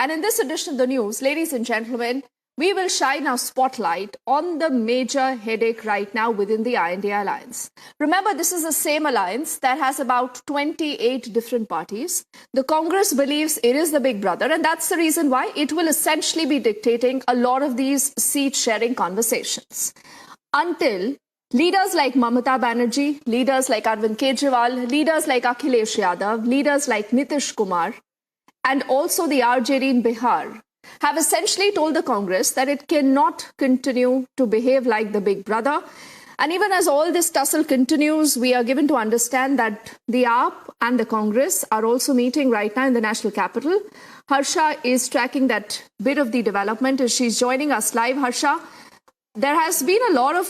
And in this edition of the news, ladies and gentlemen, we will shine our spotlight on the major headache right now within the INDI alliance. Remember, this is the same alliance that has about 28 different parties. The Congress believes it is the big brother, and that's the reason why it will essentially be dictating a lot of these seat-sharing conversations. Until leaders like Mamata Banerjee, leaders like Arvind Kejriwal, leaders like Akhilesh Yadav, leaders like Nitish Kumar, and also the RJD in Bihar have essentially told the Congress that it cannot continue to behave like the big brother. And even as all this tussle continues, we are given to understand that the AAP and the Congress are also meeting right now in the national capital. Harsha is tracking that bit of the development as she's joining us live. Harsha, there has been a lot of,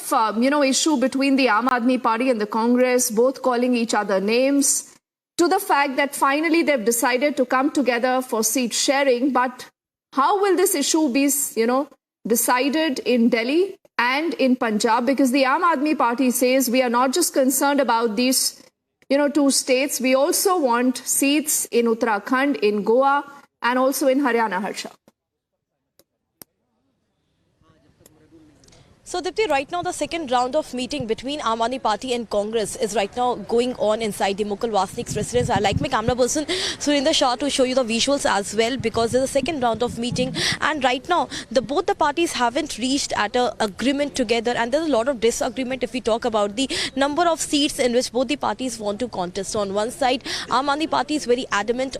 issue between the Aam Aadmi Party and the Congress, both calling each other names, to the fact that finally they've decided to come together for seat sharing. But how will this issue be, decided in Delhi and in Punjab? Because the Aam Aadmi Party says we are not just concerned about these, two states. We also want seats in Uttarakhand, in Goa, and also in Haryana, Harsha. So, Dipti, right now the second round of meeting between Aam Aadmi Party and Congress is right now going on inside the Mukul Wasnik's residence. I like my camera person Surinder Shah to show you the visuals as well, because there's a second round of meeting, and right now both the parties haven't reached at an agreement together, and there's a lot of disagreement if we talk about the number of seats in which both the parties want to contest. On one side, Aam Aadmi Party is very adamant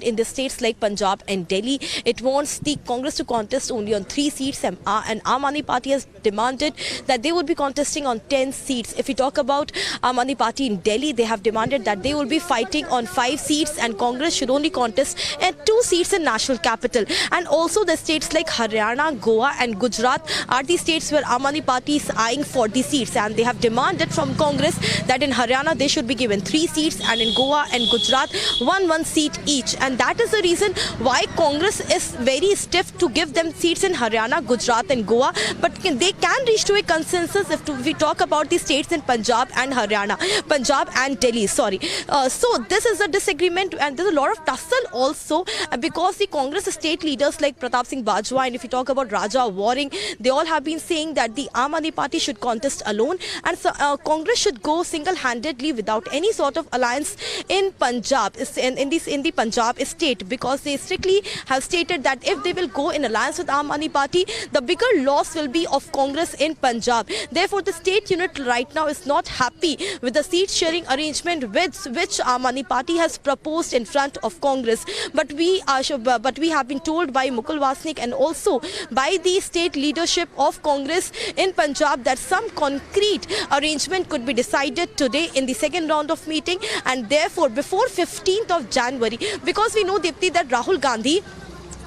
in the states like Punjab and Delhi. It wants the Congress to contest only on 3 seats, and Aam Aadmi Party has demanded that they would be contesting on 10 seats. If we talk about Aam Aadmi Party in Delhi, they have demanded that they will be fighting on 5 seats, and Congress should only contest at 2 seats in national capital. And also the states like Haryana, Goa and Gujarat are the states where Aam Aadmi Party is eyeing for the seats, and they have demanded from Congress that in Haryana they should be given 3 seats, and in Goa and Gujarat 1 seat each. And that is the reason why Congress is very stiff to give them seats in Haryana, Gujarat and Goa, but they can reach to a consensus if we talk about the states in Punjab and Delhi, So this is a disagreement, and there's a lot of tussle also because the Congress state leaders like Pratap Singh Bajwa, and if you talk about Raja Waring, they all have been saying that the Aam Aadmi Party should contest alone, and Congress should go single-handedly without any sort of alliance in Punjab, in the Punjab state, because they strictly have stated that if they will go in alliance with Aam Aadmi Party, the bigger loss will be of Congress in Punjab. Therefore, the state unit right now is not happy with the seat sharing arrangement which Aam Aadmi Party has proposed in front of Congress. But we have been told by Mukul Wasnik and also by the state leadership of Congress in Punjab that some concrete arrangement could be decided today in the second round of meeting, and therefore before 15th of January, because we know, Dipti, that Rahul Gandhi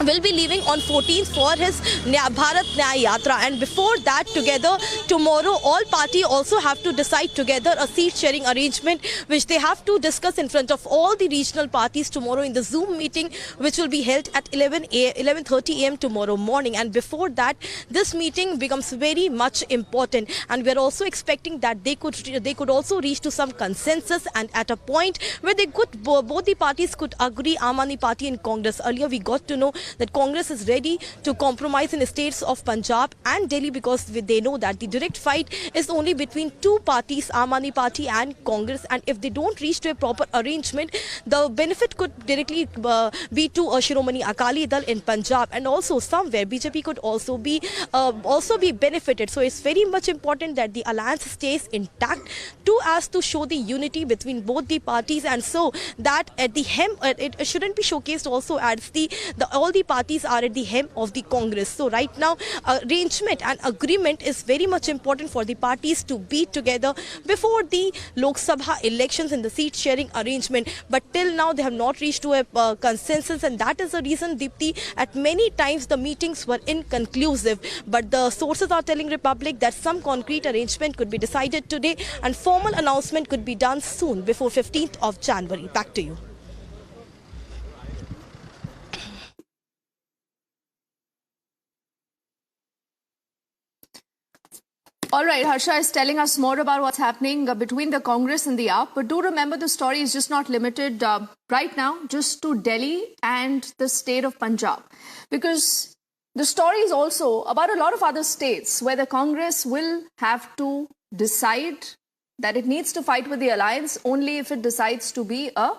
will be leaving on 14th for his Bharat Nyaya Yatra, and before that, together tomorrow all party also have to decide together a seat sharing arrangement which they have to discuss in front of all the regional parties tomorrow in the Zoom meeting, which will be held at 11:30 a.m. tomorrow morning. And before that, this meeting becomes very much important, and we are also expecting that they could also reach to some consensus, and at a point where both the parties could agree, Aam Aadmi Party and Congress. Earlier we got to know that Congress is ready to compromise in the states of Punjab and Delhi, because they know that the direct fight is only between 2 parties, Aam Aadmi Party and Congress, and if they don't reach to a proper arrangement, the benefit could directly be to Shiromani Akali Dal in Punjab, and also somewhere BJP could also be benefited. So it's very much important that the alliance stays intact to show the unity between both the parties, and so that at the hem it shouldn't be showcased also as all the parties are at the hem of the Congress. So right now, arrangement and agreement is very much important for the parties to be together before the Lok Sabha elections in the seat sharing arrangement. But till now, they have not reached to a consensus, and that is the reason, Dipti, at many times the meetings were inconclusive. But the sources are telling Republic that some concrete arrangement could be decided today, and formal announcement could be done soon before 15th of January. Back to you. All right, Harsha is telling us more about what's happening between the Congress and the AAP. But do remember, the story is just not limited right now just to Delhi and the state of Punjab. Because the story is also about a lot of other states where the Congress will have to decide that it needs to fight with the alliance only if it decides to be a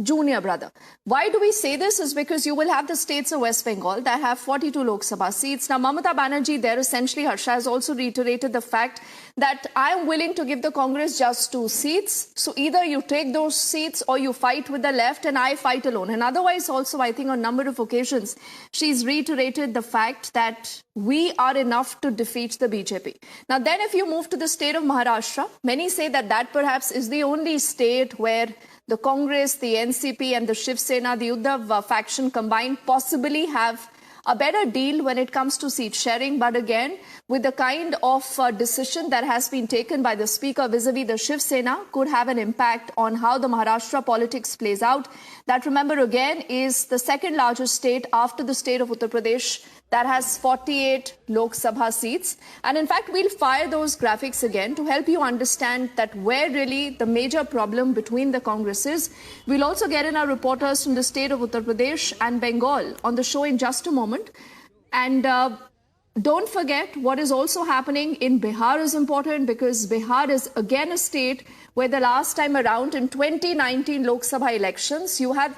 junior brother. Why do we say this? Is because you will have the states of West Bengal that have 42 Lok Sabha seats. Now, Mamata Banerjee there essentially, Harsha, has also reiterated the fact that I am willing to give the Congress just 2 seats. So either you take those seats or you fight with the left and I fight alone. And otherwise also, I think on a number of occasions, she's reiterated the fact that we are enough to defeat the BJP. Now, then if you move to the state of Maharashtra, many say that that perhaps is the only state where the Congress, the NCP and the Shiv Sena, the Uddhav faction combined possibly have a better deal when it comes to seat sharing. But again, with the kind of decision that has been taken by the speaker vis-a-vis the Shiv Sena could have an impact on how the Maharashtra politics plays out. That, remember, again, is the second largest state after the state of Uttar Pradesh that has 48 Lok Sabha seats. And in fact, we'll fire those graphics again to help you understand that where really the major problem between the Congresses. We'll also get in our reporters from the state of Uttar Pradesh and Bengal on the show in just a moment. And don't forget what is also happening in Bihar is important, because Bihar is again a state where the last time around in 2019 Lok Sabha elections, you had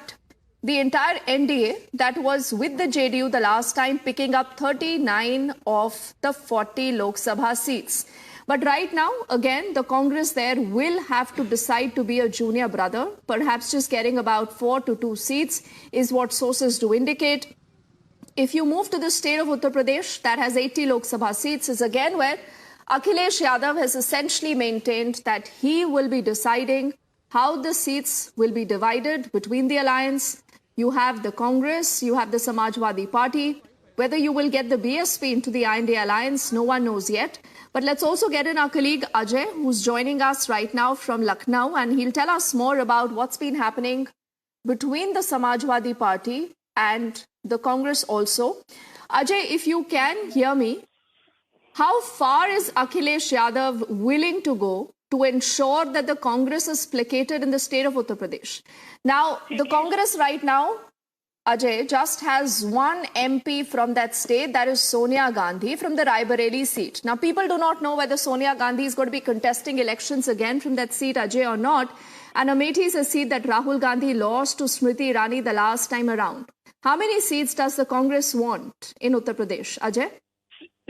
the entire NDA that was with the JDU the last time picking up 39 of the 40 Lok Sabha seats. But right now, again, the Congress there will have to decide to be a junior brother. Perhaps just getting about 4 to 2 seats is what sources do indicate. If you move to the state of Uttar Pradesh, that has 80 Lok Sabha seats, is again where Akhilesh Yadav has essentially maintained that he will be deciding how the seats will be divided between the alliance. You have the Congress, you have the Samajwadi Party. Whether you will get the BSP into the INDI alliance, no one knows yet. But let's also get in our colleague Ajay, who's joining us right now from Lucknow, and he'll tell us more about what's been happening between the Samajwadi Party and the Congress also. Ajay, if you can hear me, how far is Akhilesh Yadav willing to go to ensure that the Congress is placated in the state of Uttar Pradesh? Now, the Congress right now, Ajay, just has one MP from that state, that is Sonia Gandhi from the Raebareli seat. Now, people do not know whether Sonia Gandhi is going to be contesting elections again from that seat, Ajay, or not. And Amethi is a seat that Rahul Gandhi lost to Smriti Irani the last time around. How many seats does the Congress want in Uttar Pradesh, Ajay?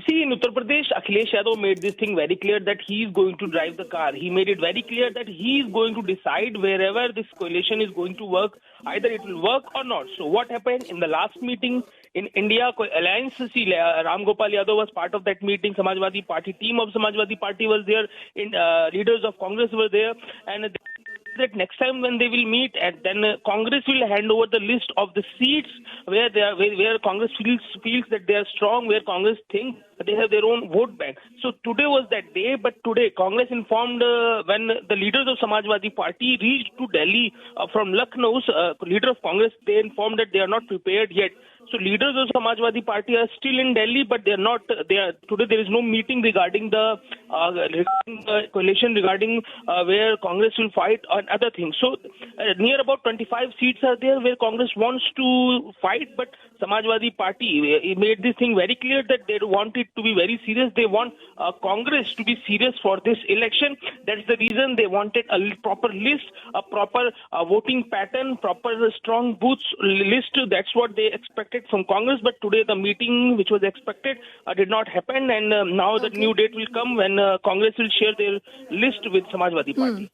See, in Uttar Pradesh, Akhilesh Yadav made this thing very clear that he is going to drive the car. He made it very clear that he is going to decide wherever this coalition is going to work, either it will work or not. So what happened in the last meeting in India Alliance? See, Ram Gopal Yadav was part of that meeting. Samajwadi Party, team of Samajwadi Party was there. Leaders of Congress were there. And that next time when they will meet, and then Congress will hand over the list of the seats where Congress feels that they are strong, where Congress thinks they have their own vote bank. So today was that day, but today Congress informed when the leaders of Samajwadi Party reached to Delhi from Lucknow, leader of Congress, they informed that they are not prepared yet. So leaders of Samajwadi Party are still in Delhi, but they are not. Today there is no meeting regarding the coalition, regarding where Congress will fight on other things. So near about 25 seats are there where Congress wants to fight, but Samajwadi Party made this thing very clear that they want it to be very serious. They want Congress to be serious for this election. That's the reason they wanted a proper list, a proper voting pattern, proper strong booths list. That's what they expected from Congress. But today the meeting which was expected did not happen, and now the new date will come when Congress will share their list with Samajwadi Party.